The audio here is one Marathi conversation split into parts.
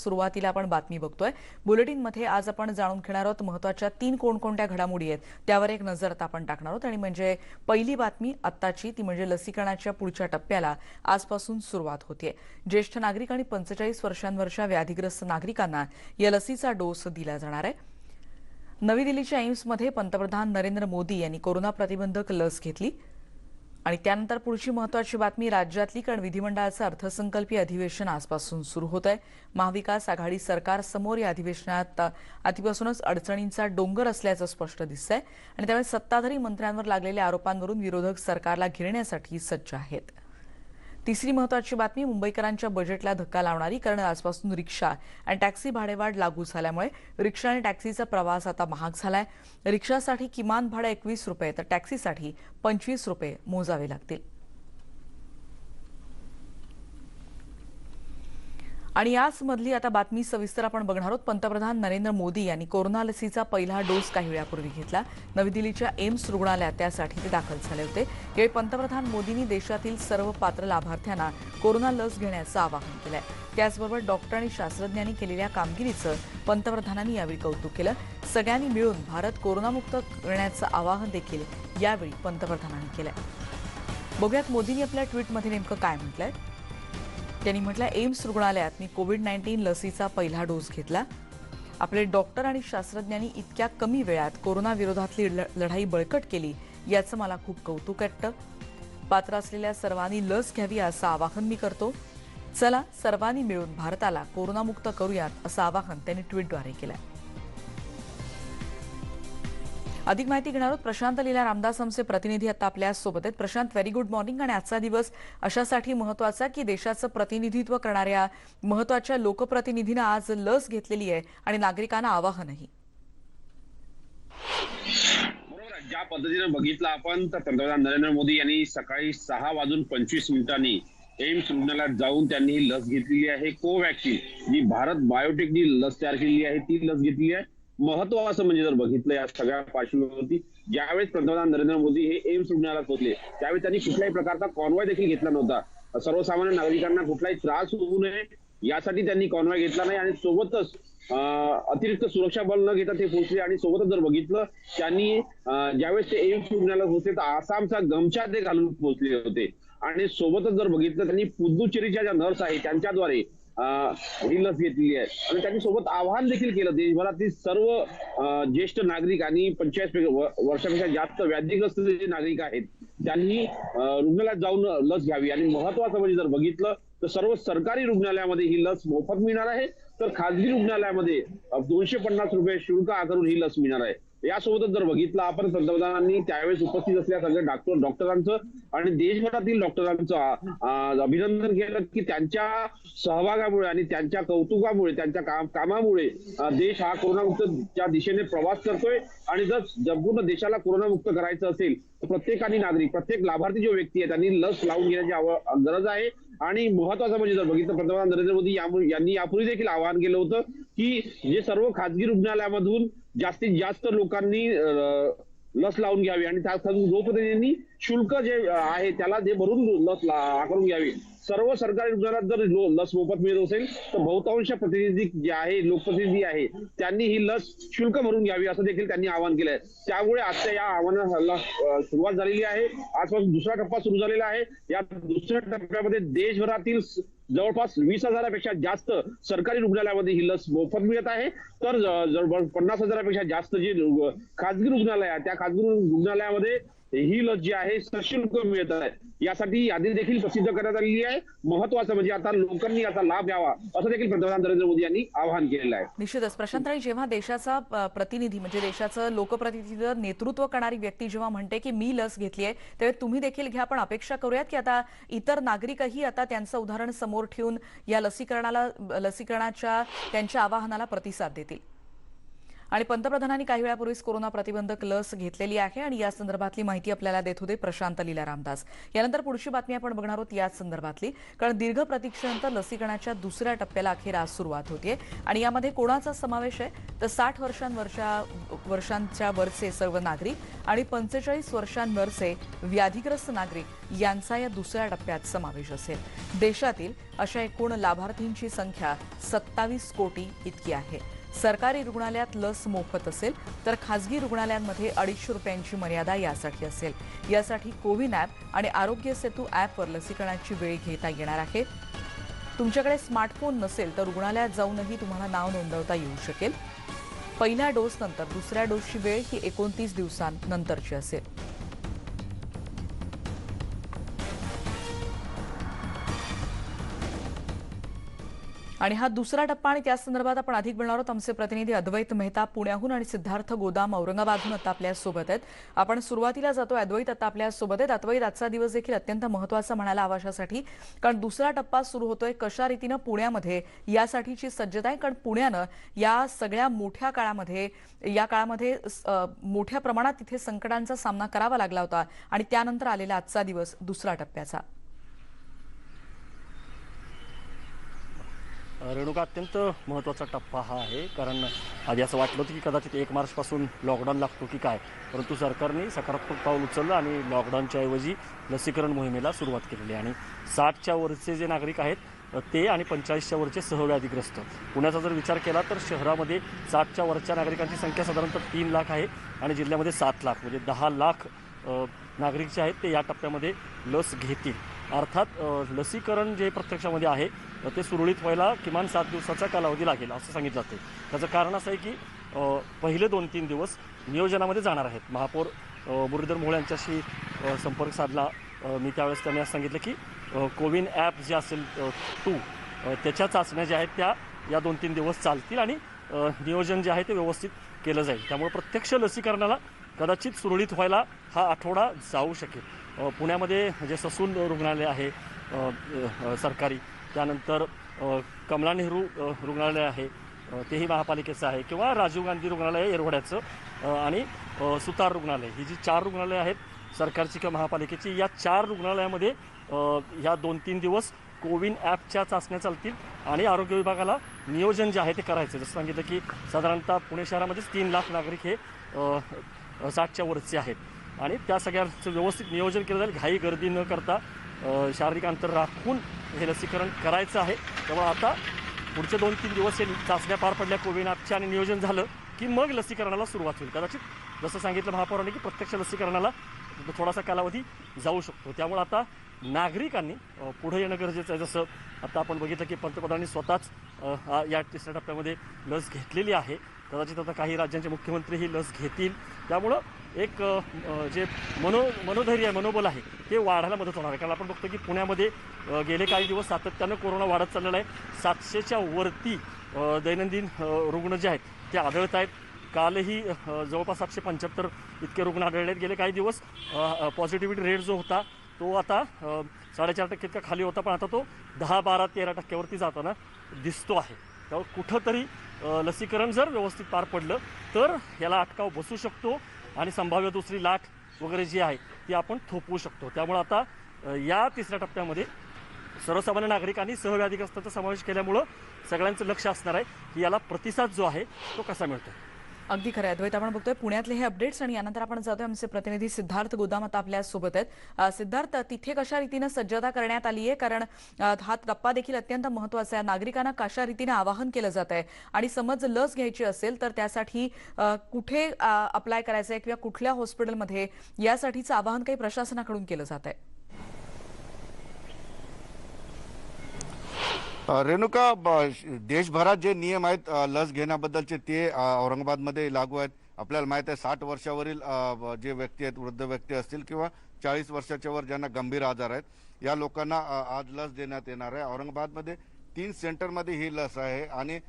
सुरुवातीला आपण बातमी बघतोय. बुलेटिनमध्ये आज आपण जाणून घेणार आहोत महत्त्वाच्या 3 कोणकोणत्या घडामोडी आहेत त्यावर एक नजर आपण टाकणार आहोत. आणि म्हणजे पहिली बातमी आत्ताची ती म्हणजे लसीकरणाच्या पुढच्या टप्प्याला आजपासून सुरुवात होतेय. ज्येष्ठ नागरिक आणि 45 वर्षांवरच्या व्याधीग्रस्त नागरिकांना या लसीचा डोस दिला जाणार आहे. नवी दिल्लीच्या एम्समध्ये पंतप्रधान नरेंद्र मोदी यांनी कोरोना प्रतिबंधक लस घेतली. आणि त्यानंतर पुढची महत्त्वाची बातमी राज्यातली कारण विधिमंडळाचं अर्थसंकल्पीय अधिवेशन आजपासून सुरू होत आहे. महाविकास आघाडी सरकार समोर या अधिवेशनात आधीपासूनच अडचणींचा डोंगर असल्याचं स्पष्ट दिसतंय आणि त्यामुळे सत्ताधारी मंत्र्यांवर लागलेल्या आरोपांवरून विरोधक सरकारला घेरण्यासाठी सज्ज आहेत. तिसरी महत्त्वाची बातमी मुंबईकरांच्या बजेटला धक्का लावणारी कारण आजपासून रिक्षा आणि टॅक्सी भाडेवाढ लागू झाल्यामुळे रिक्षा आणि टॅक्सीचा प्रवास आता महाग झालाय. रिक्षासाठी किमान भाडे 21 रुपये तर टॅक्सीसाठी 25 रुपये मोजावे लागतील. आणि याच मधली आता बातमी सविस्तर आपण बघणार आहोत. पंतप्रधान नरेंद्र मोदी यांनी कोरोना लसीचा पहिला डोस काही वेळापूर्वी घेतला. नवी दिल्लीच्या एम्स रुग्णालयात त्यासाठी ते दाखल झाले होते. यावेळी पंतप्रधान मोदींनी देशातील सर्व पात्र लाभार्थ्यांना कोरोना लस घेण्याचं आवाहन केलंय. त्याचबरोबर डॉक्टर आणि शास्त्रज्ञांनी केलेल्या कामगिरीचं पंतप्रधानांनी यावेळी कौतुक केलं. सगळ्यांनी मिळून भारत कोरोनामुक्त करण्याचं आवाहन देखील यावेळी पंतप्रधानांनी केलंय. बघूयात मोदींनी आपल्या ट्विटमध्ये नेमकं काय म्हटलंय. त्यांनी म्हटलं, एम्स रुग्णालयात मी कोविड-19 लसीचा पहिला डोस घेतला. आपले डॉक्टर आणि शास्त्रज्ञांनी इतक्या कमी वेळात कोरोना विरोधातली लढाई बळकट केली याचं मला खूप कौतुक वाटतं. पात्र असलेल्या सर्वांनी लस घ्यावी असं आवाहन मी करतो. चला सर्वांनी मिळून भारताला कोरोनामुक्त करूयात असं आवाहन त्यांनी ट्विटद्वारे केलंय. अधिक माहिती घेणार आहोत. प्रशांत लीला रामदास आमचे प्रतिनिधी आता आपल्या सोबत आहेत. Prashant, very good morning. आणि आजचा दिवस अशासाठी महत्त्वाचा की देशाचं प्रतिनिधित्व करणाऱ्या महत्त्वाच्या लोकप्रतिनिधींना आज लस घेतलेली आहे आणि नागरिकांना आवाहनही. बरोबर, ज्या पद्धतीने बघितलं आपण तर पंतप्रधान नरेंद्र मोदी यांनी सकाळी 6:25 एम्स रुग्णालयात जाऊन त्यांनी ही लस घेतलेली आहे. कोवॅक्सिन जी भारत बायोटेकनी लस तयार केलेली आहे ती लस घेतली आहे. महत्व असं म्हणजे जर बघितलं या सगळ्या पार्श्वभूमीवरती ज्यावेळेस पंतप्रधान नरेंद्र मोदी हे एम्स रुग्णालयात पोहोचले त्यावेळी त्यांनी कुठल्याही प्रकारचा कॉन्वॉय देखील घेतला नव्हता. सर्वसामान्य नागरिकांना कुठलाही त्रास होऊ नये यासाठी त्यांनी कॉन्वॉय घेतला नाही आणि सोबतच अतिरिक्त सुरक्षा बल न घेता ते पोहोचले. आणि सोबतच जर बघितलं त्यांनी ज्यावेळेस ते एम्स रुग्णालयात पोहोचले तर आसामचा गमछा ते घालून पोहोचले होते. आणि सोबतच जर बघितलं त्यांनी पुदुचेरीच्या ज्या नर्स आहे त्यांच्याद्वारे ही लस घेतलेली आहे. आणि त्यांनी सोबत आवाहन देखील केलं देशभरातील सर्व ज्येष्ठ नागरिक आणि 45 वर्षापेक्षा जास्त व्याधीग्रस्त जे नागरिक आहेत त्यांनी रुग्णालयात जाऊन लस घ्यावी. आणि महत्वाचं म्हणजे जर बघितलं तर सर्व सरकारी रुग्णालयामध्ये ही लस मोफत मिळणार आहे तर खासगी रुग्णालयामध्ये 250 रुपये शुल्क आकारून ही लस मिळणार आहे. यासोबतच जर बघितलं आपण पंतप्रधानांनी त्यावेळेस उपस्थित असलेल्या सगळ्या डॉक्टरांचं आणि देशभरातील डॉक्टरांचं अभिनंदन केलं की त्यांच्या सहभागामुळे आणि त्यांच्या कौतुकामुळे त्यांच्या कामामुळे देश हा कोरोनामुक्तच्या दिशेने प्रवास करतोय. आणि जर संपूर्ण देशाला कोरोनामुक्त करायचं असेल तर प्रत्येक लाभार्थी जो व्यक्ती आहे त्यांनी लस लावून घेण्याची गरज आहे. आणि महत्वाचं म्हणजे जर बघितलं पंतप्रधान नरेंद्र मोदी यांनी यापूर्वी देखील आवाहन केलं होतं की जे सर्व खासगी रुग्णालयामधून जास्तीत जास्त लोकांनी लस लावून घ्यावी आणि त्यासाठी लोकप्रतिनिधींनी शुल्क जे आहे त्याला जे भरून लस आकारून घ्यावी. सर्व सरकारी रुग्णालयात जर लस मोफत मिळत असेल तर बहुतांश प्रतिनिधी जे आहे लोकप्रतिनिधी आहे त्यांनी ही लस शुल्क भरून घ्यावी असं देखील त्यांनी आवाहन केलंय. त्यामुळे आजच्या या आव्हानाला सुरुवात झालेली आहे. आजपासून दुसरा टप्पा सुरू झालेला आहे. या दुसऱ्या टप्प्यामध्ये देशभरातील जवळपास 20,000पेक्षा जास्त सरकारी रुग्णालयामध्ये ही लस मोफत मिळत आहे. तर जवळपास 50,000पेक्षा जास्त जी खासगी रुग्णालय आहे त्या खासगी रुग्णालयामध्ये ही लस जी आहे सशुल्क मिळत आहे. यासाठी यादी देखील प्रसिद्ध करण्यात आलेली आहे. महत्वाचं म्हणजे आता लोकांनी याचा लाभ घ्यावा असं देखील पंतप्रधान नरेंद्र मोदी यांनी आवाहन केलेलं आहे. निश्चितच प्रशांत, आणि जेव्हा देशाचा प्रतिनिधी म्हणजे देशाचं लोकप्रतिनिधी नेतृत्व करणारी व्यक्ती जेव्हा म्हणते की मी लस घेतली आहे तेव्हा तुम्ही देखील घ्या, पण अपेक्षा करूयात की आता इतर नागरिकही आता त्यांचं उदाहरण समोर ठेवून या लसीकरणाच्या त्यांच्या आवाहनाला प्रतिसाद देतील. आणि पंतप्रधानांनी काही वेळापूर्वीच कोरोना प्रतिबंधक लस घेतलेली आहे आणि या संदर्भातली माहिती आपल्याला देत होते प्रशांत लीला रामदास. यानंतर पुढची बातमी आपण बघणार आहोत याच संदर्भातली, कारण दीर्घ प्रतीक्षेनंतर लसीकरणाच्या दुसऱ्या टप्प्याला अखेर आज सुरुवात होतीये आणि यामध्ये कोणाचा समावेश आहे तर 60 वर्षांच्या वरचे सर्व नागरिक आणि 45 वर्षांवरचे व्याधिग्रस्त नागरिक यांचा या दुसऱ्या टप्प्यात समावेश असेल. देशातील अशा एकूण लाभार्थींची संख्या 27 कोटी इतकी आहे. सरकारी रुग्णालयात लस मोफत असेल तर खासगी रुग्णालयांमध्ये 250 रुपयांची मर्यादा यासाठी असेल. यासाठी कोविन ॲप आणि आरोग्य सेतू ॲपवर लसीकरणाची वेळ घेता येणार आहे. तुमच्याकडे स्मार्टफोन नसेल तर रुग्णालयात जाऊनही तुम्हाला नाव नोंदवता येऊ शकेल. पहिल्या डोस नंतर दुसऱ्या डोसची वेळ ही 29 दिवसांनंतरची असेल. आणि हा दुसरा टप्पा आणि त्या संदर्भात आपण अधिक बोलणार आहोत. आमचे प्रतिनिधी अद्वैत मेहता पुण्याहून आणि सिद्धार्थ गोदाम औरंगाबादहून आता आपल्या सोबत आहेत. आपण सुरुवातीला जातो. अद्वैत आता आपल्या सोबत आहेत. अद्वैत, आजचा दिवस देखील अत्यंत महत्त्वाचा म्हणायला हवा अशासाठी, कारण दुसरा टप्पा सुरू होतोय. कशा रीतीनं पुण्यामध्ये यासाठीची सज्जता आहे, कारण पुण्यानं या सगळ्या मोठ्या काळामध्ये मोठ्या प्रमाणात तिथे संकटांचा सामना करावा लागला होता आणि त्यानंतर आलेला आजचा दिवस दुसरा टप्प्याचा. रेणुका, अत्यंत महत्त्वाचा टप्पा हा आहे, कारण आधी असं वाटलं होतं की कदाचित 1 मार्चपासून लॉकडाऊन लागतो की काय, परंतु सरकारने सकारात्मक पाऊल उचललं आणि लॉकडाऊनच्या ऐवजी लसीकरण मोहिमेला सुरुवात केलेली आहे. आणि 60च्या वरचे जे नागरिक आहेत ते आणि 45च्या वरचे सहव्याधीग्रस्त. पुण्याचा जर विचार केला तर शहरामध्ये 60च्या वरच्या नागरिकांची संख्या साधारणतः 3 लाख आहे आणि जिल्ह्यामध्ये 7 लाख, म्हणजे 10 लाख नागरिक जे आहेत ते या टप्प्यामध्ये लस घेतील. अर्थात लसीकरण जे प्रत्यक्षामध्ये आहे ते सुरळीत व्हायला किमान 7 दिवसाचा कालावधी लागेल असं सांगितलं जाते. त्याचं कारण असं आहे की पहिले 2-3 दिवस नियोजनामध्ये जाणार आहेत. महापौर मुरलीधर मोहोळ यांच्याशी संपर्क साधला मी, त्यावेळेस त्यांनी असं सांगितलं की कोविन ॲप जे असेल त्याच्या चाचण्या ज्या आहेत त्या या 2-3 दिवस चालतील आणि नियोजन जे आहे ते व्यवस्थित केलं जाईल. त्यामुळे प्रत्यक्ष लसीकरणाला कदाचित सुरळीत व्हायला हा आठवडा जाऊ शकेल. पुण्यामध्ये जे ससून रुग्णालय आहे सरकारी, त्यानंतर कमला नेहरू रुग्णालय आहे तेही महापालिकेचं आहे, किंवा राजीव गांधी रुग्णालय येरवड्याचं आणि सुतार रुग्णालय, ही जी 4 रुग्णालय आहेत सरकारची किंवा महापालिकेची, या 4 रुग्णालयामध्ये ह्या 2-3 दिवस कोविन ॲपच्या चाचण्या चालतील आणि आरोग्य विभागाला नियोजन जे आहे ते करायचं. जसं सांगितलं की साधारणतः पुणे शहरामध्येच 3 लाख नागरिक हे 60च्या वरचे आहेत आणि त्या सगळ्यांचं व्यवस्थित नियोजन केलं जाईल. घाई गर्दी न करता शारीरिक अंतर राखून हे लसीकरण करायचं आहे. त्यामुळे आता पुढचे 2-3 दिवस हे चाचण्या पार पडल्या कोविन ॲपच्या आणि नियोजन झालं की मग लसीकरणाला सुरुवात होईल. कदाचित जसं सांगितलं महापौरांनी की प्रत्यक्ष लसीकरणाला थोडासा कालावधी जाऊ शकतो. त्यामुळे आता नागरिकांनी पुढे येणं गरजेचं आहे. जसं आता आपण बघितलं की पंतप्रधानांनी स्वतःच या तिसऱ्या टप्प्यामध्ये लस घेतलेली आहे. कदाचित आता काही राज्यांचे मुख्यमंत्री ही लस घेतील. त्यामुळं एक जे मनोधैर्य आहे, मनोबल आहे ते वाढायला मदत होणार आहे. कारण आपण बघतो की पुण्यामध्ये गेले काही दिवस सातत्यानं कोरोना वाढत चाललेला आहे. 700च्या वरती दैनंदिन रुग्ण जे आहेत ते आढळत आहेत. कालही जवळपास 775 इतके रुग्ण आढळले आहेत. गेले काही दिवस पॉझिटिव्हिटी रेट जो होता तो आता 4.5% इतका खाली होता, पण आता तो 10, 12, 13% जाताना दिसतो आहे. त्यामुळे कुठंतरी लसीकरण जर व्यवस्थित पार पडलं तर याला अटकाव बसू शकतो आणि संभाव्य दुसरी लाट वगैरे जी आहे ती आपण थोपवू शकतो. त्यामुळे आता या तिसऱ्या टप्प्यामध्ये सर्वसामान्य नागरिकांनी सहव्याधीग्रस्तांचा समावेश केल्यामुळं सगळ्यांचं लक्ष असणार आहे की याला प्रतिसाद जो आहे तो कसा मिळतो. अगदी खरं आहे अद्वैत. आपण बघतोय पुण्यातले हे अपडेट्स आणि यानंतर आपण जातोय आमचे प्रतिनिधी सिद्धार्थ गोदाम आता आपल्या सोबत आहेत. सिद्धार्थ, तिथे कशा रीतीनं सज्जता करण्यात आली आहे, कारण हा टप्पा देखील अत्यंत महत्त्वाचा आहे. नागरिकांना कशा रीतीने आवाहन केलं जात आहे आणि समज लस घ्यायची असेल तर त्यासाठी कुठे अप्लाय करायचं आहे किंवा कुठल्या हॉस्पिटलमध्ये यासाठीचं आवाहन काही प्रशासनाकडून केलं जात आहे? रेणुका, देशभरात जे नियम आहेत लस घेण्याबद्दलचे ते औरंगाबादमध्ये लागू आहेत. आपल्याला माहित आहे 60 वर्षावरील जे व्यक्ती आहेत, वृद्ध व्यक्ती असतील किंवा 40 वर्षाच्या वर ज्यांना गंभीर आजार आहेत, या लोकांना आज लस देण्यात येणार आहे. औरंगाबादमध्ये 3 सेंटरमध्ये ही लस आहे आणि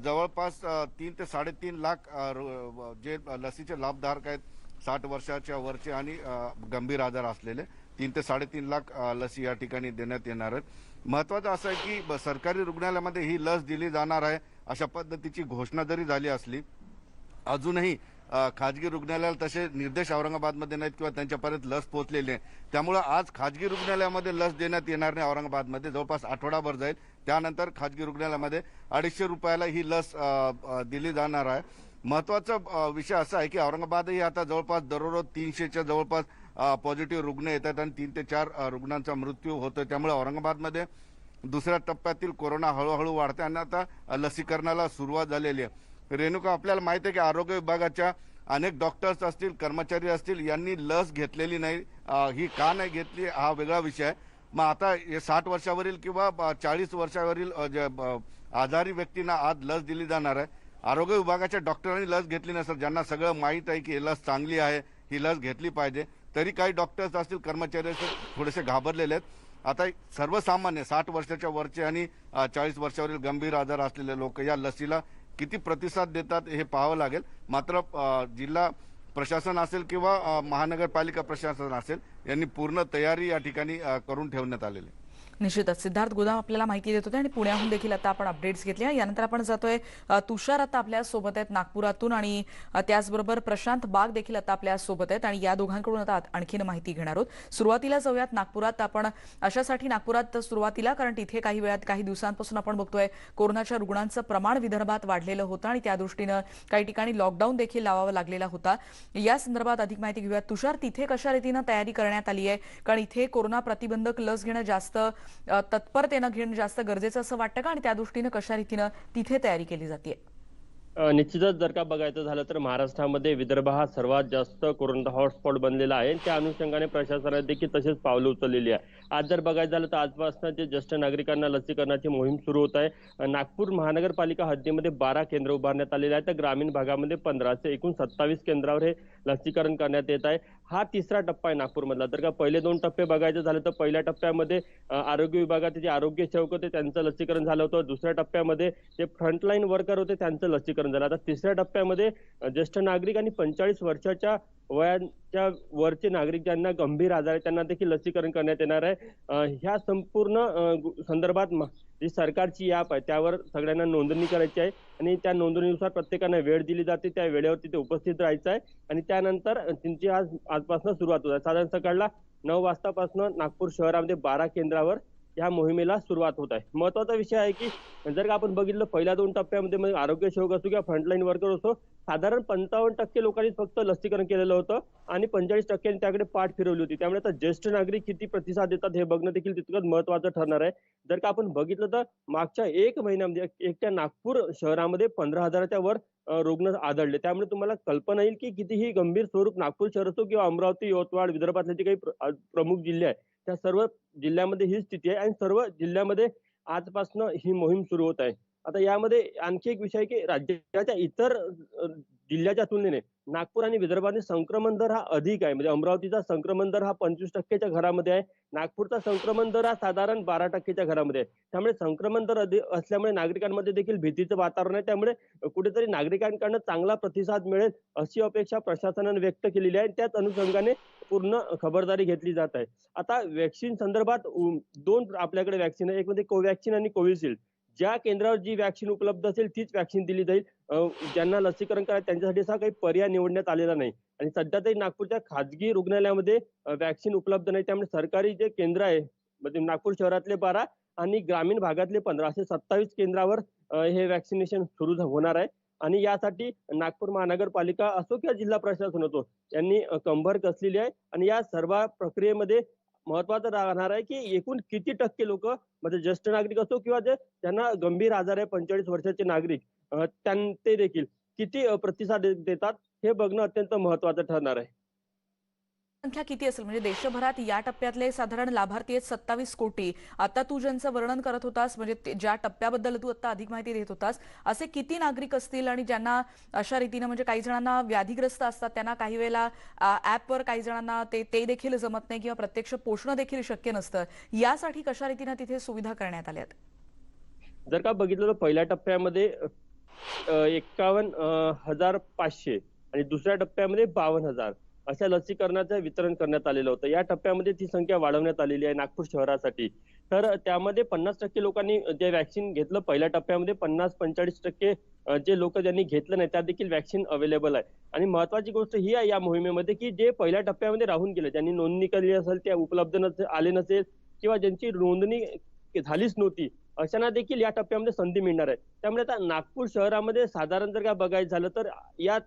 जवळपास 3 ते 3.5 लाख जे लसीचे लाभधारक आहेत 60 वर्षाच्या वरचे आणि गंभीर आजार असलेले 3 ते 3.5 लाख लसी या ठिकाणी देण्यात येणार आहेत. महत्वाचं असं आहे की सरकारी रुग्णालयामध्ये ही लस दिली जाणार आहे अशा पद्धतीची घोषणा जरी झाली असली अजूनही खाजगी रुग्णालयाला तसे निर्देश औरंगाबादमध्ये नाहीत किंवा त्यांच्यापर्यंत लस पोहोचलेली नाही. त्यामुळं आज खाजगी रुग्णालयामध्ये लस देण्यात येणार नाही. औरंगाबादमध्ये जवळपास आठवडाभर जाईल. त्यानंतर खाजगी रुग्णालयामध्ये 250 रुपयाला ही लस दिली जाणार आहे. महत्वाचा विषय असा आहे की औरंगाबादही आता जवळपास दररोज 300च्या जवळपास पॉझिटिव्ह रुग्ण येतात आणि 3 ते 4 रुग्णांचा मृत्यू होतोय. त्यामुळे औरंगाबादमध्ये दुसऱ्या टप्प्यातील कोरोना हळूहळू वाढते आणि आता लसीकरणाला सुरुवात झालेली आहे. रेणुका, आपल्याला माहिती आहे की आरोग्य विभागाच्या अनेक डॉक्टर्स असतील, कर्मचारी असतील, यांनी लस घेतलेली नाही. ही का नाही घेतली हा वेगळा विषय आहे. मग आता 60 वर्षावरील किंवा 40 वर्षावरील आजारी व्यक्तींना आज लस दिली जाणार आहे. आरोग्य विभागाच्या डॉक्टरांनी लस घेतली नसेल, ज्यांना सगळं माहीत आहे की ही लस चांगली आहे, ही लस घेतली पाहिजे, तरी काही डॉक्टर्स असतील, कर्मचारी असतील, थोडेसे घाबरलेले आहेत. आता सर्वसामान्य 60 वर्षाच्या वरचे आणि 40 वर्षावरील गंभीर आजार असलेले लोक या लसीला किती प्रतिसाद देतात हे पाहावं लागेल. मात्र जिल्हा प्रशासन असेल किंवा महानगरपालिका प्रशासन असेल यांनी पूर्ण तयारी या ठिकाणी करून ठेवण्यात आलेली आहे. निश्चितच सिद्धार्थ गोदाम आपल्याला माहिती देत होते आणि पुण्याहून देखील आता आपण अपडेट्स घेतल्या. यानंतर आपण जातोय तुषार आता आपल्या सोबत आहेत नागपुरातून आणि त्याचबरोबर प्रशांत बाग देखील आता आपल्या सोबत आहेत आणि या दोघांकडून आता आणखीन माहिती घेणार आहोत. सुरुवातीला जाऊयात नागपुरात. आपण अशासाठी नागपुरात सुरुवातीला कारण तिथे काही दिवसांपासून आपण बघतोय कोरोनाच्या रुग्णांचं प्रमाण विदर्भात वाढलेलं होतं आणि त्या दृष्टीनं काही ठिकाणी लॉकडाऊन देखील लावावा लागलेला होता. या संदर्भात अधिक माहिती घेऊयात. तुषार, तिथे कशा रीतीनं तयारी करण्यात आली आहे? कारण इथे कोरोना प्रतिबंधक लस घेणं जास्त तत्परतेनं घेणं जास्त गरजेचं असं वाटतं का आणि त्या दृष्टीनं कशा रीतीनं तिथे तयारी केली जाते? निश्चितच जर का बघायचं झालं तर महाराष्ट्रामध्ये विदर्भ हा सर्वात जास्त कोरोना हॉटस्पॉट बनलेला आहे. त्या अनुषंगाने प्रशासनाने देखील तसेच पावलं उचललेली आहे. आज जर बघायचं झालं तर आजपासून जे ज्येष्ठ नागरिकांना लसीकरणाची मोहीम सुरू होत आहे. नागपूर महानगरपालिका हद्दीमध्ये 12 केंद्र उभारण्यात आलेले आहेत. तर ग्रामीण भागामध्ये 15 असे एकूण 27 केंद्रावर हे लसीकरण करण्यात येत आहे. हा तिसरा टप्पा आहे नागपूरमधला. तर का पहिले 2 टप्पे बघायचं झालं तर पहिल्या टप्प्यामध्ये आरोग्य विभागाचे जे आरोग्य सेवक होते त्यांचं लसीकरण झालं होतं. दुसऱ्या टप्प्यामध्ये जे फ्रंटलाईन वर्कर होते त्यांचं लसीकरण झालं. आता तिसऱ्या टप्प्यामध्ये ज्येष्ठ नागरिक आणि 45 वर्षाच्या वयाच्या वरचे नागरिक ज्यांना गंभीर आजार आहे त्यांना देखील लसीकरण करण्यात येणार आहे. ह्या संपूर्ण संदर्भात जी सरकारची ॲप आहे त्यावर सगळ्यांना नोंदणी करायची आहे आणि त्या नोंदणीनुसार प्रत्येकाने वेळ दिली जाते. त्या वेळेवर तिथे उपस्थित राहायचं आहे आणि त्यानंतर त्यांची आजपासून सुरुवात होत आहे. साधारण सकाळला 9 वाजतापासून नागपूर शहरामध्ये 12 केंद्रावर या मोहिमेला सुरुवात होत आहे. महत्वाचा विषय आहे की जर का आपण बघितलं पहिल्या 2 टप्प्यामध्ये आरोग्य सेवक असो किंवा फ्रंटलाईन वर्कर असो साधारण 55% लोकांनी फक्त लसीकरण केलेलं होतं आणि 45% त्याकडे पाठ फिरवली होती. त्यामुळे आता ज्येष्ठ नागरिक किती प्रतिसाद देतात हे बघणं देखील तितकंच महत्वाचं ठरणार आहे. जर का आपण बघितलं तर मागच्या 1 महिन्यामध्ये एकट्या नागपूर शहरामध्ये 15,000च्या वर रुग्ण आढळले. त्यामुळे तुम्हाला कल्पना येईल की कितीही गंभीर स्वरूप नागपूर शहर असो किंवा अमरावती, यवतमाळ, विदर्भातले जे काही प्रमुख जिल्हे आहेत त्या सर्व जिल्ह्यामध्ये ही स्थिती आहे आणि सर्व जिल्ह्यामध्ये आजपासून ही मोहीम सुरू होत आहे. आता यामध्ये आणखी एक विषय आहे की राज्याच्या इतर जिल्ह्याच्या तुलनेने नागपूर आणि विदर्भातील संक्रमण दर हा अधिक आहे. म्हणजे अमरावतीचा संक्रमण दर हा 25%च्या घरामध्ये आहे. नागपूरचा संक्रमण दर हा साधारण 12%च्या घरामध्ये आहे. त्यामुळे संक्रमण दर असल्यामुळे नागरिकांमध्ये देखील भीतीचं वातावरण आहे. त्यामुळे कुठेतरी नागरिकांकडून चांगला प्रतिसाद मिळेल अशी अपेक्षा प्रशासनाने व्यक्त केलेली आहे. त्याच अनुषंगाने पूर्ण खबरदारी घेतली जात आहे. आता वॅक्सिन संदर्भात 2 आपल्याकडे वॅक्सिन आहे. एक म्हणजे कोवॅक्सिन आणि कोविशिल्ड. ज्या केंद्रावर जी वॅक्सिन उपलब्ध असेल तीच वॅक्सिन दिली जाईल. ज्यांना लसीकरण करायचं त्यांच्यासाठी असा काही पर्याय निवडण्यात आलेला नाही आणि सध्या तरी नागपूरच्या खाजगी रुग्णालयामध्ये वॅक्सिन उपलब्ध नाही. त्यामुळे सरकारी जे केंद्र आहे म्हणजे नागपूर शहरातले 12 आणि ग्रामीण भागातले 15 असे 27 केंद्रावर हे वॅक्सिनेशन सुरू होणार आहे आणि यासाठी नागपूर महानगरपालिका असो किंवा जिल्हा प्रशासन असो यांनी कंबर कसलेली आहे आणि या सर्व प्रक्रियेमध्ये महत्वाचं राहणार आहे की एकूण किती टक्के लोक म्हणजे ज्येष्ठ नागरिक असो किंवा जे ज्यांना गंभीर आजार आहे 45 वर्षाचे नागरिक ते देखील किती प्रतिसाद देतात हे बघणं अत्यंत महत्वाचं ठरणार आहे. संख्या किती असेल म्हणजे देशभरात या टप्प्यातले साधारण लाभार्थी आहेत 27 कोटी. आता तू ज्यांचं वर्णन करत होतास म्हणजे ज्या टप्प्याबद्दल तू आता अधिक माहिती देत होतास असे किती नागरिक असतील आणि ज्यांना अशा रीतीनं म्हणजे काही जणांना व्याधीग्रस्त असतात त्यांना काही वेळेला ॲपवर काही जणांना ते देखील जमत नाही किंवा प्रत्यक्ष पोषणं देखील शक्य नसतं. यासाठी कशा रीतीनं तिथे सुविधा करण्यात आल्यात? जर का बघितलं तर पहिल्या टप्प्यामध्ये 51,500 आणि दुसऱ्या टप्प्यामध्ये 52,000 अशा लसीकरणाचं वितरण करण्यात आलेलं होतं. या टप्प्यामध्ये ती संख्या वाढवण्यात आलेली आहे नागपूर शहरासाठी. तर त्यामध्ये 50% लोकांनी जे व्हॅक्सिन घेतलं पहिल्या टप्प्यामध्ये, 50-45% जे लोक ज्यांनी घेतलं नाही त्या देखील व्हॅक्सिन अवेलेबल आहे. आणि महत्वाची गोष्ट ही आहे या मोहिमेमध्ये की जे पहिल्या टप्प्यामध्ये राहून गेले, ज्यांनी नोंदणी केली असेल, ते उपलब्ध आले नसेल किंवा ज्यांची नोंदणी झालीच नव्हती, अशांना देखील या टप्प्यामध्ये संधी मिळणार आहे. त्यामुळे आता नागपूर शहरामध्ये साधारण जर का बघायचं झालं तर या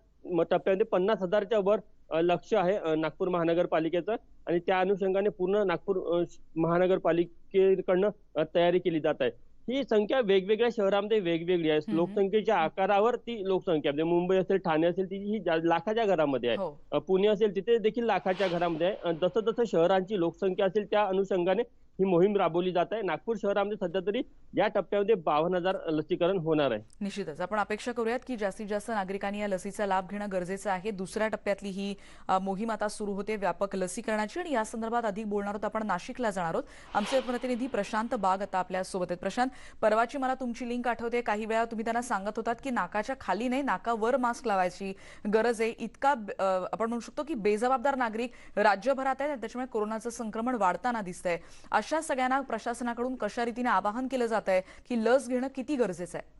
टप्प्यामध्ये 50,000च्या वर लक्ष्य आहे नागपूर महानगरपालिकेचं. आणि त्या अनुषंगाने पूर्ण नागपूर महानगरपालिकेकडनं तयारी केली जात आहे. ही संख्या वेगवेगळ्या शहरांमध्ये वेगवेगळी आहे. लोकसंख्येच्या आकारावर ती लोकसंख्या म्हणजे मुंबई असेल, ठाणे असेल, ती ही लाखाच्या घरामध्ये आहे. हो. पुणे असेल तिथे देखील लाखाच्या घरामध्ये आहे. जसं जसं शहरांची लोकसंख्या असेल त्या अनुषंगाने ही मोहीम राबवली जात आहे. नागपूर शहरामध्ये सध्या तरी या टप्प्यामध्ये 52,000 लसीकरण होणार आहे. निश्चितच आपण अपेक्षा करूयात की जास्तीत जास्त नागरिकांनी या लसीचा लाभ घेणं गरजेचं आहे. दुसऱ्या टप्प्यातली ही मोहीम आता सुरू होते व्यापक लसीकरणाची, आणि या संदर्भात अधिक बोलणार आहोत आपण. नाशिकला जाणार आहोत. आमचे प्रतिनिधी प्रशांत बाग आता आपल्या सोबत आहेत. प्रशांत, परवाची मला तुमची लिंक आठवते. काही वेळा तुम्ही त्यांना सांगत होतात की नाकाच्या खाली नाही, नाकावर मास्क लावायची गरज आहे. इतका आपण म्हणू शकतो की बेजबाबदार नागरिक राज्यभरात आहेत, त्याच्यामुळे कोरोनाचं संक्रमण वाढताना दिसतंय. अशा सगळ्यांना प्रशासनाकडून कशा रीतीने आवाहन केलं जात आहे की लस घेणं किती गरजेचं आहे?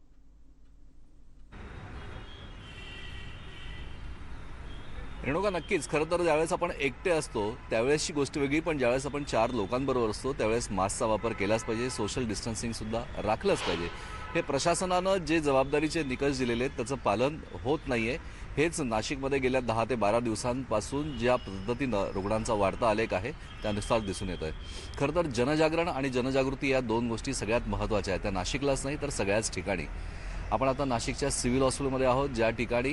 रेणुका, नक्कीच. खरं तर ज्यावेळेस आपण एकटे असतो त्यावेळेसची गोष्ट वेगळी, पण ज्यावेळेस आपण 4 लोकांबरोबर असतो त्यावेळेस मास्कचा वापर केलाच पाहिजे, सोशल डिस्टन्सिंगसुद्धा राखलंच पाहिजे. हे प्रशासनानं जे जबाबदारीचे निकष दिलेले आहेत त्याचं पालन होत नाही आहे. हेच नाशिकमध्ये गेल्या 10 ते 12 दिवसांपासून ज्या पद्धतीनं रुग्णांचा वाढता आलेख आहे त्यानुसार दिसून येत आहे. खरं तर जनजागरण आणि जनजागृती या 2 गोष्टी सगळ्यात महत्त्वाच्या आहेत. त्या नाशिकलाच नाही तर सगळ्याच ठिकाणी. आपण आता नाशिकच्या सिव्हिल हॉस्पिटलमध्ये आहोत, ज्या ठिकाणी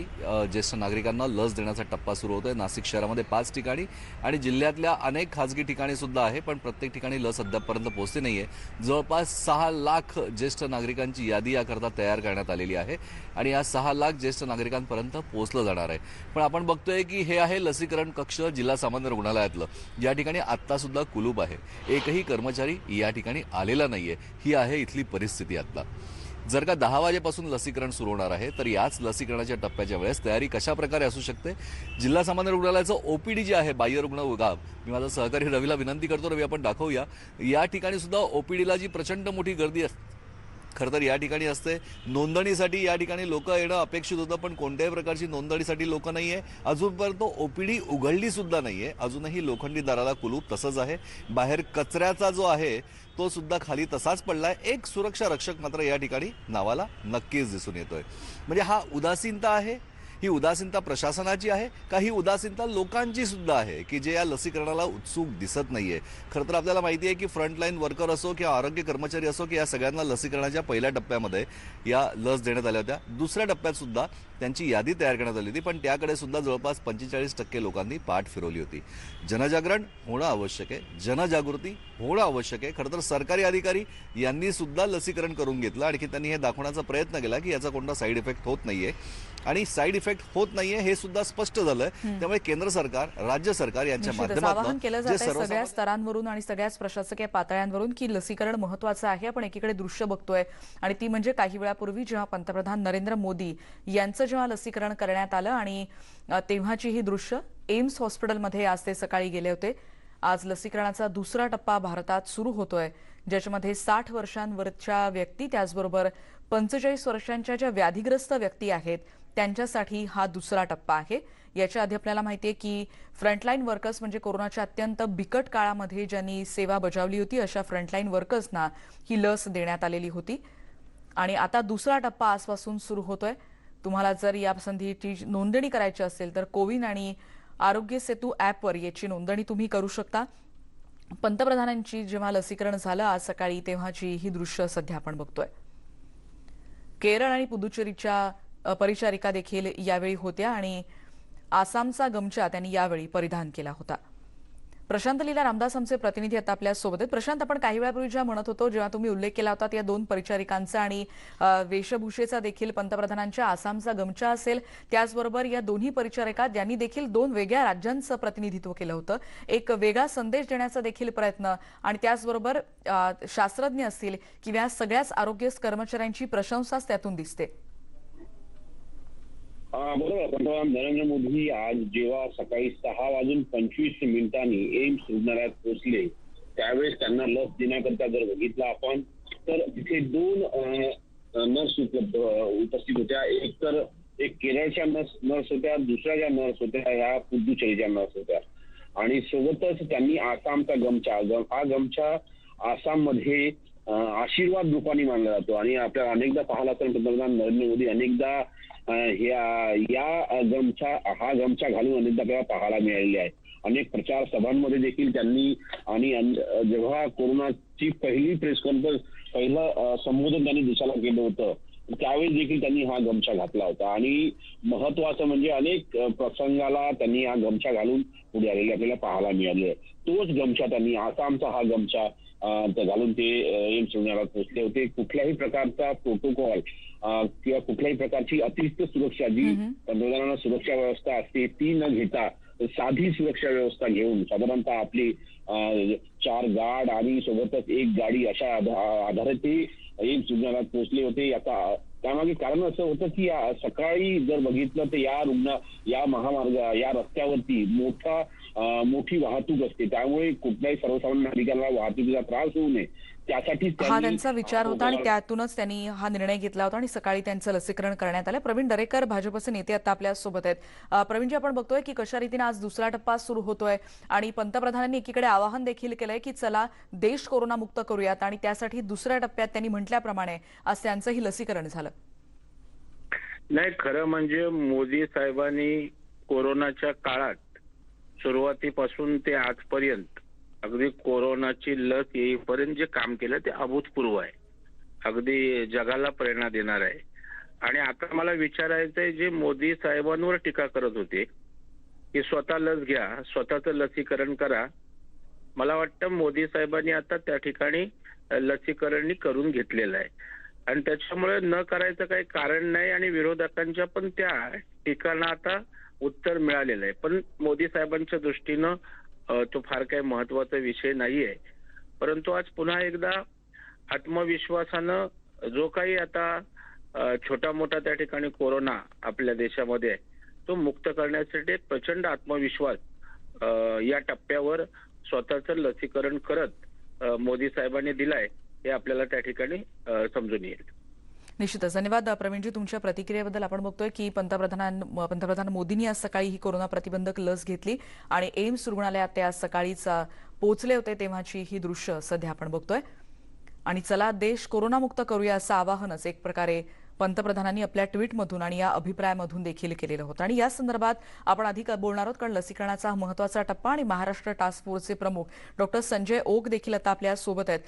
ज्येष्ठ नागरिकांना लस देण्याचा टप्पा सुरू होतोय. नाशिक शहरामध्ये 5 ठिकाणी आणि जिल्ह्यातल्या अनेक खाजगी ठिकाणी सुद्धा आहे, पण प्रत्येक ठिकाणी लस अद्यापपर्यंत पोहोचली नाहीये. जवळपास 6 लाख ज्येष्ठ नागरिकांची यादी याकरता तयार करण्यात आलेली आहे आणि या 6 लाख ज्येष्ठ नागरिकांपर्यंत पोहोचलं जाणार आहे. पण आपण बघतोय की हे आहे लसीकरण कक्ष जिल्हा सामान्य रुग्णालयातलं, ज्या ठिकाणी आत्तासुद्धा कुलूप आहे. एकही कर्मचारी या ठिकाणी आलेला नाहीये. ही आहे इथली परिस्थिती आत्ता. जर का 10 वाजेपासून लसीकरण सुरू होणार आहे तर याच लसीकरणाच्या टप्प्याच्या वेळेस तयारी कशा प्रकारे असू शकते? जिल्हा सामान्य रुग्णालयाचं OPD जे आहे, बाह्य रुग्ण विभाग, मी माझा सहकारी रवीला विनंती करतो, रवी आपण दाखवूया. या ठिकाणी सुद्धा OPDला जी प्रचंड मोठी गर्दी असते, खरं तर या ठिकाणी असते. नोंदणीसाठी या ठिकाणी लोक येणं अपेक्षित होतं, पण कोणत्याही प्रकारची नोंदणीसाठी लोक नाही आहे. अजूनपर्यंत OPD उघडली सुद्धा नाही आहे. अजूनही लोखंडी दाराला कुलूप तसंच आहे. बाहेर कचऱ्याचा जो आहे तो सुद्धा खाली तसाच पडलाय. एक सुरक्षा रक्षक मात्र या ठिकाणी नावाला नक्कीच दिसून येतोय. म्हणजे हा उदासीनता आहे? ही उदासीनता प्रशासनाची आहे का ही उदासीनता लोकांची सुद्धा आहे की जे या लसीकरणाला उत्सुक दिसत नाहीये? खरं तर आपल्याला माहिती आहे की फ्रंटलाईन वर्कर असो किंवा आरोग्य कर्मचारी असो की या सगळ्यांना लसीकरणाच्या पहिल्या टप्प्यामध्ये या लस देण्यात आल्या होत्या. दुसऱ्या टप्प्यात सुद्धा त्यांची यादी तयार करण्यात आली होती, पण त्याकडे सुद्धा जवळपास 45% लोकांनी पाठ फिरवली होती. जनजागरण होणं आवश्यक आहे, जनजागृती होणं आवश्यक आहे. खरं तर सरकारी अधिकारी यांनी सुद्धा लसीकरण करून घेतलं. आणखी त्यांनी हे दाखवण्याचा प्रयत्न केला की याचा कोणता साईड इफेक्ट होत नाहीये आणि साईड इफेक्ट होत नाहीये हे सुद्धा स्पष्ट झालंय. त्यामुळे केंद्र सरकार, राज्य सरकार यांच्या आवाहन माध्यमातून केलं जात आहे सगळ्या स्तरांवरून आणि सगळ्याच प्रशासकीय पातळ्यांवरून की लसीकरण महत्वाचं आहे. आपण एकीकडे दृश्य बघतोय आणि ती म्हणजे काही वेळापूर्वी जेव्हा पंतप्रधान नरेंद्र मोदी यांचं जेव्हा लसीकरण करण्यात आलं आणि तेव्हाची ही दृश्य एम्स हॉस्पिटलमध्ये आज ते सकाळी गेले होते. आज लसीकरणाचा दुसरा टप्पा भारतात सुरू होतोय, ज्याच्यामध्ये 60 वर्षांवरच्या व्यक्ती, त्याचबरोबर 45 वर्षांच्या ज्या व्याधीग्रस्त व्यक्ती आहेत त्यांच्यासाठी हा दुसरा टप्पा आहे. याच्या आधी आपल्याला माहिती आहे की फ्रंटलाईन वर्कर्स म्हणजे कोरोनाच्या अत्यंत बिकट काळामध्ये ज्यांनी सेवा बजावली होती अशा फ्रंटलाईन वर्कर्सना ही लस देण्यात आलेली होती. आणि आता दुसरा टप्पा आजपासून सुरू होतोय. तुम्हाला जर या संधीची नोंदणी करायची असेल तर कोविन आणि आरोग्य सेतू ॲपवर याची नोंदणी तुम्ही करू शकता. पंतप्रधानांची जेव्हा लसीकरण झालं आज सकाळी तेव्हाची ही दृश्य सध्या आपण बघतोय. केरळ आणि पुदुचेरीच्या परिचारिका देखील यावेळी होत्या आणि आसामचा गमछा त्यांनी यावेळी परिधान केला होता. प्रशांत लीला रामदास आमचे प्रतिनिधी आता आपल्या सोबत आहेत. प्रशांत, आपण काही वेळापूर्वी ज्या म्हणत होतो, जेव्हा तुम्ही उल्लेख केला होता या 2 परिचारिकांचा आणि वेशभूषेचा देखील, पंतप्रधानांच्या आसामचा गमछा असेल, त्याचबरोबर या दोन्ही परिचारिका ज्यांनी देखील 2 वेगळ्या राज्यांचं प्रतिनिधित्व केलं होतं, एक वेगळा संदेश देण्याचा देखील प्रयत्न, आणि त्याचबरोबर शास्त्रज्ञ असतील किंवा सगळ्याच आरोग्य कर्मचाऱ्यांची प्रशंसाच त्यातून दिसते. बरोबर. पंतप्रधान नरेंद्र मोदी आज जेव्हा सकाळी 6:25 एम्स रुग्णालयात पोहोचले त्यावेळेस त्यांना लस देण्याकरता जर बघितलं आपण तर तिथे 2 नर्स उपस्थित होत्या. एक केरळच्या नर्स होत्या, दुसऱ्या ज्या नर्स होत्या या पुदुचेरीच्या नर्स होत्या आणि सोबतच त्यांनी आसामचा हा गमछा आसाममध्ये आशीर्वाद रूपाने मानला जातो आणि आपल्याला अनेकदा पाहायला तर पंतप्रधान नरेंद्र मोदी अनेकदा हा गमछा घालून अनेकदा आपल्याला पाहायला मिळालेले आहे. अनेक प्रचार सभांमध्ये देखील त्यांनी आणि जेव्हा कोरोनाची पहिली प्रेस कॉन्फरन्स पहिलं संबोधन त्यांनी देशाला केलं होतं त्यावेळी देखील त्यांनी हा गमछा घातला होता आणि महत्वाचं म्हणजे अनेक प्रसंगाला त्यांनी हा गमछा घालून पुढे आलेले आपल्याला पाहायला मिळाले. तोच गमछा त्यांनी आसामचा हा गमछा घालून ते एम्स रुग्णालयात पोहोचले होते. कुठल्याही प्रकारचा प्रोटोकॉल किंवा कुठल्याही प्रकारची अतिरिक्त सुरक्षा जी पंतप्रधानांना सुरक्षा व्यवस्था असते ती न घेता साधी सुरक्षा व्यवस्था घेऊन साधारणतः आपली 4 गार्ड आणि सोबतच 1 गाडी अशा आधारे ते एम्स रुग्णालयात पोहोचले होते. याचा त्यामागे कारण असं होतं की सकाळी जर बघितलं तर या महामार्ग या रस्त्यावरती मोठी वाहतूक असते त्यामुळे कुठल्याही सर्वसामान्य नागरिकांना वाहतुकीचा त्रास होऊ नये त्यासाठी हा त्यांचा विचार होता आणि त्यातूनच त्यांनी हा निर्णय घेतला होता आणि सकाळी त्यांचं लसीकरण करण्यात आलं. प्रवीण दरेकर भाजपचे नेते आता आपल्या सोबत आहेत. प्रवीणजी, आपण बघतोय की कशा रीतीने आज दुसरा टप्पा सुरू होतोय आणि पंतप्रधानांनी एकीकडे आवाहन देखील केलंय की चला देश कोरोनामुक्त करूयात आणि त्यासाठी दुसऱ्या टप्प्यात त्यांनी म्हटल्याप्रमाणे आज त्यांचंही लसीकरण झालं. नाही, खरं म्हणजे मोदी साहेबांनी कोरोनाच्या काळात सुरुवातीपासून ते आजपर्यंत अगदी कोरोनाची लस येईपर्यंत जे काम केलं ते अभूतपूर्व आहे, अगदी जगाला प्रेरणा देणार आहे. आणि आता मला विचारायचंय, जे मोदी साहेबांवर टीका करत होते की स्वतः लस घ्या, स्वतःचं लसीकरण करा, मला वाटतं मोदी साहेबांनी आता त्या ठिकाणी लसीकरण करून घेतलेलं आहे आणि त्याच्यामुळे न करायचं काही कारण नाही आणि विरोधकांच्या पण त्या टीकांना आता उत्तर मिळालेलं आहे. पण मोदी साहेबांच्या दृष्टीनं तो फार काही महत्वाचा विषय नाहीये. परंतु आज पुन्हा एकदा आत्मविश्वासानं जो काही आता छोटा मोठा त्या ठिकाणी कोरोना आपल्या देशामध्ये तो मुक्त करण्यासाठी एक प्रचंड आत्मविश्वास या टप्प्यावर स्वतःचं लसीकरण करत मोदी साहेबांनी दिलाय हे आपल्याला त्या ठिकाणी समजून येईल. निश्चितच. धन्यवाद प्रवीणजी तुमच्या प्रतिक्रियेबद्दल. आपण बघतोय की पंतप्रधान मोदींनी आज सकाळी ही कोरोना प्रतिबंधक लस घेतली आणि एम्स रुग्णालयात ते आज सकाळीच पोहोचले होते तेव्हाची ही दृश्य सध्या आपण बघतोय. आणि चला देश कोरोनामुक्त करूया असं आवाहनच एक प्रकारे पंतप्रधानांनी आपल्या ट्विटमधून आणि या अभिप्रायामधून देखील केलेलं होतं. आणि या संदर्भात आपण अधिक बोलणार आहोत कारण लसीकरणाचा हा महत्वाचा टप्पा आणि महाराष्ट्र टास्क फोर्सचे प्रमुख डॉक्टर संजय ओक देखील आता आपल्या सोबत आहेत.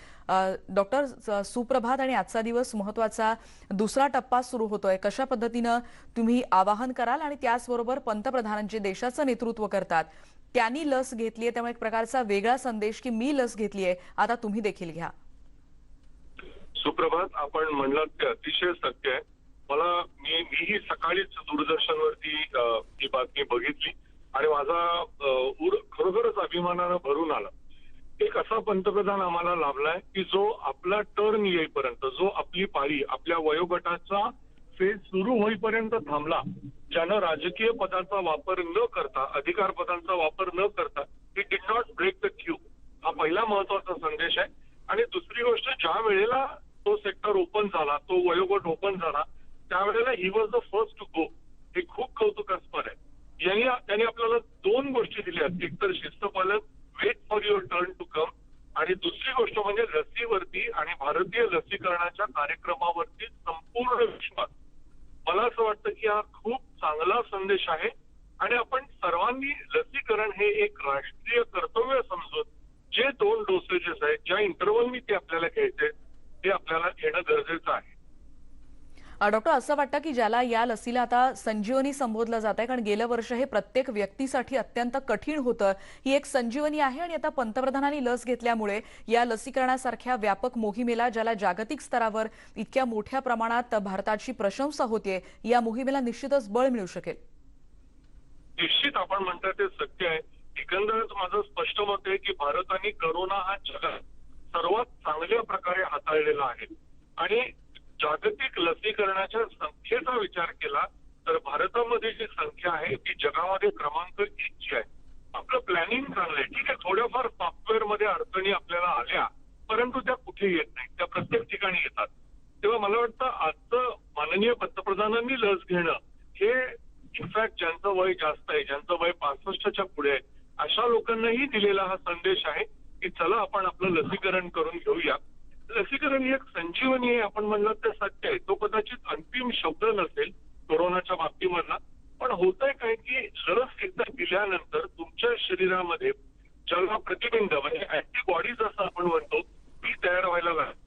डॉक्टर, सुप्रभात. आणि आजचा दिवस महत्वाचा दुसरा टप्पा सुरू होतोय, कशा पद्धतीनं तुम्ही आवाहन कराल आणि त्याचबरोबर पंतप्रधान जे देशाचं नेतृत्व करतात त्यांनी लस घेतलीये त्यामुळे एक प्रकारचा वेगळा संदेश की मी लस घेतलीये आता तुम्ही देखील घ्या. सुप्रभात. आपण म्हणलात ते अतिशय सत्य आहे. मीही सकाळीच दूरदर्शनवरती ही बातमी बघितली आणि माझा खरोखरच अभिमानानं भरून आला. एक असा पंतप्रधान आम्हाला लाभलाय की जो आपला टर्न येईपर्यंत, जो आपली पाळी, आपल्या वयोगटाचा फेज सुरू होईपर्यंत थांबला, ज्यानं राजकीय पदाचा वापर न करता, अधिकार पदांचा वापर न करता he did not break the queue. हा पहिला महत्वाचा संदेश आहे. आणि दुसरी गोष्ट, ज्या वेळेला तो सेक्टर ओपन झाला, तो वयोगट ओपन झाला, त्यावेळेला he was the first to go. हे खूप कौतुकास्पद आहे. त्यांनी आपल्याला 2 गोष्टी दिल्या, एक तर शिस्तपालन, wait for your turn to come, आणि दुसरी गोष्ट म्हणजे लसीवरती आणि भारतीय लसीकरणाच्या कार्यक्रमावरती संपूर्ण विश्वास. मला असं वाटतं की हा खूप चांगला संदेश आहे आणि आपण सर्वांनी लसीकरण हे एक राष्ट्रीय कर्तव्य समजून जे 2 डोसेजेस आहेत, ज्या इंटरव्हलनी ते आपल्याला घ्यायचे ते आपल्याला घेणं गरजेचं आहे. डॉक्टर, असं वाटतं की ज्याला या लसीला आता संजीवनी संबोधलं जात आहे कारण गेलं वर्ष हे प्रत्येक व्यक्तीसाठी अत्यंत कठीण होतं, ही एक संजीवनी आहे आणि आता पंतप्रधानांनी लस घेतल्यामुळे या लसीकरणासारख्या व्यापक मोहिमेला, ज्याला जागतिक स्तरावर इतक्या मोठ्या प्रमाणात भारताची प्रशंसा होते, या मोहिमेला निश्चितच बळ मिळू शकेल. निश्चित आपण म्हणताय ते सत्य आहे. एकंदरच माझं स्पष्ट मत आहे की भारताने कोरोना हा जगात सर्वात चांगल्या प्रकारे हाताळलेला आहे आणि जागतिक लसीकरणाच्या संख्येचा विचार केला तर भारतामध्ये जी संख्या आहे ती जगामध्ये क्रमांक 1 ची आहे. आपलं प्लॅनिंग चांगलंय, ठीक आहे, थोड्याफार सॉफ्टवेअर मध्ये अडचणी आपल्याला आल्या, परंतु त्या कुठे येत नाही, त्या प्रत्येक ठिकाणी येतात. तेव्हा मला वाटतं आजचं माननीय पंतप्रधानांनी लस घेणं हे इनफॅक्ट ज्यांचं वय जास्त आहे, ज्यांचं वय 65च्या पुढे आहे, अशा लोकांनाही दिलेला हा संदेश आहे की चला आपण आपलं लसीकरण करून घेऊया. लसीकरण ही एक संजीवनी आहे, आपण म्हणलं ते सत्य आहे. तो कदाचित अंतिम शब्द नसेल कोरोनाच्या बाबतीमधला, पण होतंय काय की लस एकदा दिल्यानंतर तुमच्या शरीरामध्ये ज्याला प्रतिबंध म्हणजे अँटीबॉडीज असं आपण म्हणतो ती तयार व्हायला लागते.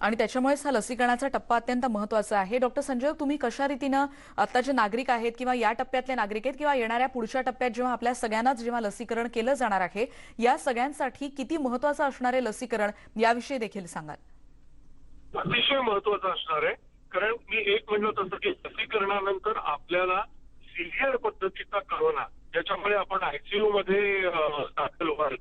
आणि त्याच्यामुळेच हा लसीकरणाचा टप्पा अत्यंत महत्त्वाचा आहे. डॉक्टर संजय, तुम्ही कशा रीतीनं आता जे नागरिक आहेत किंवा या टप्प्यातले नागरिक आहेत किंवा येणाऱ्या पुढच्या टप्प्यात जेव्हा आपल्या सगळ्यांनाच जेव्हा लसीकरण केलं जाणार आहे, या सगळ्यांसाठी किती महत्त्वाचं असणार आहे लसीकरण याविषयी देखील सांगाल? अतिशय महत्वाचं असणार आहे, कारण मी एक म्हणलं तसं की लसीकरणानंतर आपल्याला सिव्हिअर पद्धतीचा करोना ज्याच्यामुळे आपण आयसीयू मध्ये दाखल व्हाल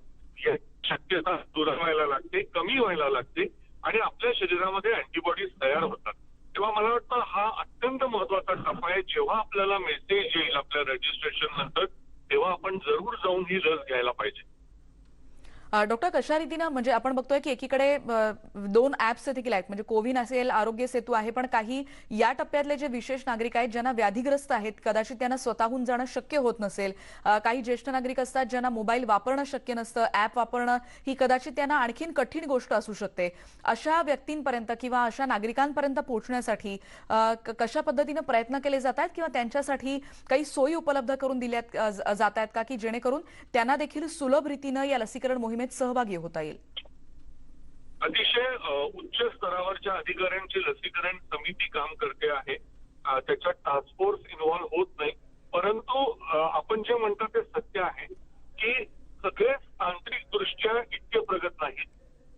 याची शक्यता दुरावायला लागते, कमी व्हायला लागते आणि आपल्या शरीरामध्ये अँटीबॉडीज तयार होतात. तेव्हा मला वाटतं हा अत्यंत महत्वाचा टप्पा आहे. जेव्हा आपल्याला मेसेज येईल आपल्या रजिस्ट्रेशन नंतर, तेव्हा आपण जरूर जाऊन ही लस घ्यायला पाहिजे. डॉक्टर, कशा रीतीनं म्हणजे आपण बघतोय की एकीकडे 2 ऍप्स देखील आहेत, म्हणजे कोविन असेल, आरोग्य सेतू आहे, पण काही या टप्प्यातले जे विशेष नागरिक आहेत ज्यांना व्याधीग्रस्त आहेत, कदाचित त्यांना स्वतःहून जाणं शक्य होत नसेल, काही ज्येष्ठ नागरिक असतात ज्यांना मोबाईल वापरणं शक्य नसतं, ऍप वापरणं ही कदाचित त्यांना आणखीन कठीण गोष्ट असू शकते. अशा व्यक्तींपर्यंत किंवा अशा नागरिकांपर्यंत पोहोचण्यासाठी कशा पद्धतीनं प्रयत्न केले जात आहेत किंवा त्यांच्यासाठी काही सोयी उपलब्ध करून दिल्या जात आहेत का, की जेणेकरून त्यांना देखील सुलभ रीतीनं या लसीकरण मोहिमेत सहभागी होता येईल? अतिशय उच्च स्तरावरच्या अधिकाऱ्यांची लसीकरण समिती काम करते आहे. त्याच्यात टास्क फोर्स इन्व्हॉल्व्ह होत नाही, परंतु आपण जे म्हणतो ते सत्य आहे की सगळेच तांत्रिक दृष्ट्या इतके प्रगत नाहीत.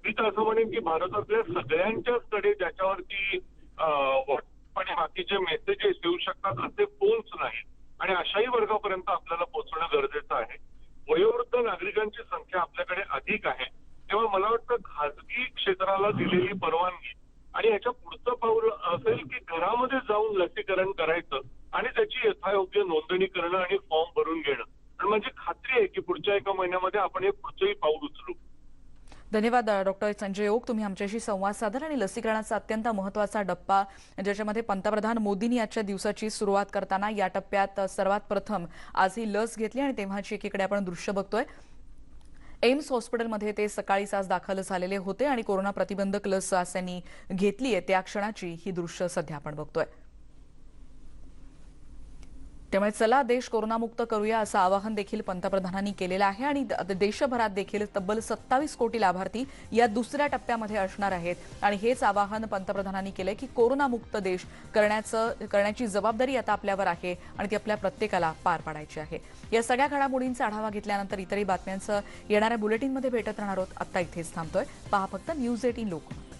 मी तर असं म्हणेन की भारतातल्या सगळ्यांच्याच कडे ज्याच्यावरती व्हॉट्सअप आणि बाकीचे मेसेजेस येऊ शकतात असे फोन्स नाहीत आणि अशाही वर्गापर्यंत आपल्याला पोहोचणं गरजेचं आहे. वयोवृद्ध नागरिकांची संख्या आपल्याकडे अधिक आहे, तेव्हा मला वाटतं खासगी क्षेत्राला दिलेली परवानगी आणि याच्या पुढचं पाऊल असेल की घरामध्ये जाऊन लसीकरण करायचं आणि त्याची यथायोग्य नोंदणी करणं आणि फॉर्म भरून घेणं. आणि म्हणजे खात्री आहे की पुढच्या एका महिन्यामध्ये आपण हे पुढचंही पाऊल उचलू. धन्यवाद डॉक्टर संजय ओक, तुम्ही आमच्याशी संवाद साधला आणि लसीकरणाचा अत्यंत महत्त्वाचा टप्पा ज्याच्यामध्ये पंतप्रधान मोदींनी आजच्या दिवसाची सुरुवात करताना या टप्प्यात सर्वात प्रथम आज ही लस घेतली आणि तेव्हाची एकीकडे आपण दृश्य बघतोय. एम्स हॉस्पिटलमध्ये ते सकाळीच आज दाखल झालेले होते आणि कोरोना प्रतिबंधक लस आज त्यांनी घेतली आहे त्या क्षणाची ही दृश्य सध्या आपण बघतोय. त्यामुळे चला देश कोरोनामुक्त करूया असं आवाहन देखील पंतप्रधानांनी केलेलं आहे आणि देशभरात देखील तब्बल 27 कोटी लाभार्थी या दुसऱ्या टप्प्यामध्ये असणार आहेत आणि हेच आवाहन पंतप्रधानांनी केलंय की कोरोनामुक्त देश करण्याची जबाबदारी आता आपल्यावर आहे आणि ती आपल्या प्रत्येकाला पार पाडायची आहे. या सगळ्या घडामोडींचा आढावा घेतल्यानंतर इतरही बातम्यांचं येणाऱ्या बुलेटिनमध्ये भेटत राहणार आहोत. आता इथेच थांबतोय. पहा फक्त न्यूज 18 लोकमत.